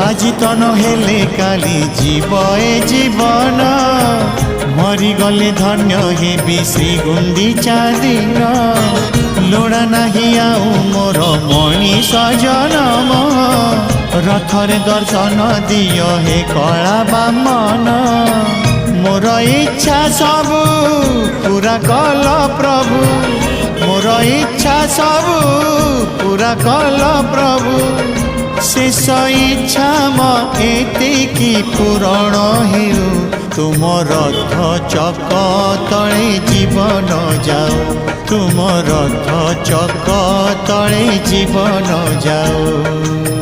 আজি তো নহলে কালি জীব এ জীবন মরিগলে ধন্য হেবি শ্রী গুন্ডিচা দিন লোড়া নাহি আউ মোর মଣିষ জনম রথরে দর্শন দিও হে কলা বামন মোর ইচ্ছা সবু পুরা কল প্রভু মোর ইচ্ছা সবু পুরা কল প্রভু शेष इच्छा एतिकी पूरण हेउ तुम रथ चक तले जीवन जाओ तुम रथ चक तले जीवन जाओ।